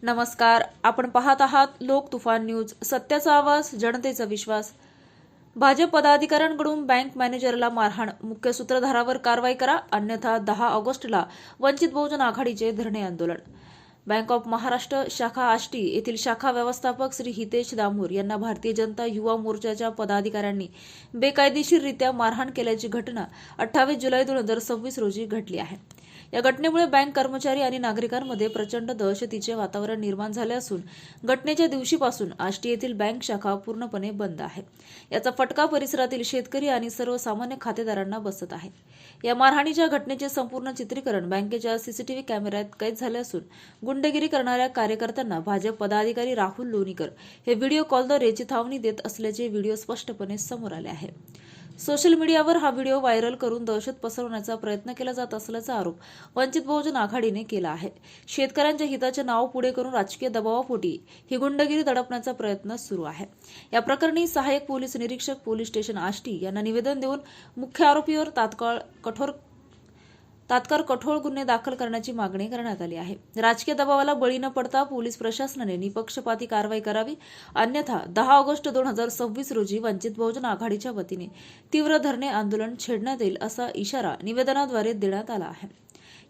नमस्कार, आपण पाहत आहात लोक तुफान न्यूज, सत्याचा आवाज, जनतेचा विश्वास। भाजप पदाधिकाऱ्यांकडून बँक मॅनेजरला मारहाण, मुख्य सूत्रधारावर कारवाई करा, अन्यथा 10 ऑगस्टला वंचित बहुजन आघाडीचे धरणे आंदोलन। बँक ऑफ महाराष्ट्र शाखा आष्टी येथील शाखा व्यवस्थापक श्री हितेश दामोर यांना भारतीय जनता युवा मोर्चाच्या पदाधिकाऱ्यांनी बेकायदेशीररित्या मारहाण केल्याची घटना 28 जुलै 2026 रोजी घडली आहे। या घटनेमुळे बँक कर्मचारी आणि नागरिकांमध्ये प्रचंड दहशतीचे वातावरण निर्माण झाले असून घटनेच्या दिवशीपासून आष्टी येथील बँक शाखा पूर्णपणे बंद आहे। याचा फटका परिसरातील शेतकरी आणि सर्वसामान्य खातेदारांना बसत आहे। या मारहाणीच्या घटनेचे संपूर्ण चित्रीकरण बँकेच्या सीसीटीव्ही कॅमेऱ्यात कैद झाले असून गुंडगिरी करणाऱ्या कार्यकर्त्यांना भाजप पदाधिकारी राहुल लोणीकर हे व्हिडिओ कॉलद्वारे चिथावणी देत असल्याचे व्हिडिओ स्पष्टपणे समोर आले आहे। सोशल मीडियावर हा व्हिडिओ व्हायरल करून दहशत पसरवण्याचा प्रयत्न केला जात असल्याचा आरोप वंचित बहुजन आघाडीने केला आहे। शेतकऱ्यांच्या हिताचे नाव पुढे करून राजकीय दबावापोटी ही गुंडगिरी दडपण्याचा प्रयत्न सुरू आहे। या प्रकरणी सहाय्यक पोलीस निरीक्षक पोलीस स्टेशन आष्टी यांना निवेदन देऊन मुख्य आरोपीवर तात्काळ कठोर गुन्हे दाखल करण्याची मागणी करण्यात आली आहे। राजकीय दबावाला बळी न पडता पोलीस प्रशासनाने निपक्षपाती कारवाई करावी, अन्यथा 10 ऑगस्ट 2026 रोजी वंचित बहुजन आघाडीच्या वतीने तीव्र धरणे आंदोलन छेडण्यात येईल असा इशारा निवेदनाद्वारे देण्यात आला आहे।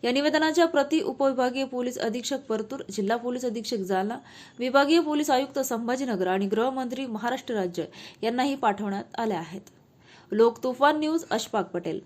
या निवेदनाच्या प्रति उपविभागीय पोलीस अधीक्षक परतूर, जिल्हा पोलीस अधीक्षक जालना, विभागीय पोलीस आयुक्त संभाजीनगर आणि गृहमंत्री महाराष्ट्र राज्य यांनाही पाठवण्यात आल्या आहेत। लोक तुफान न्यूज, अशफाक पटेल।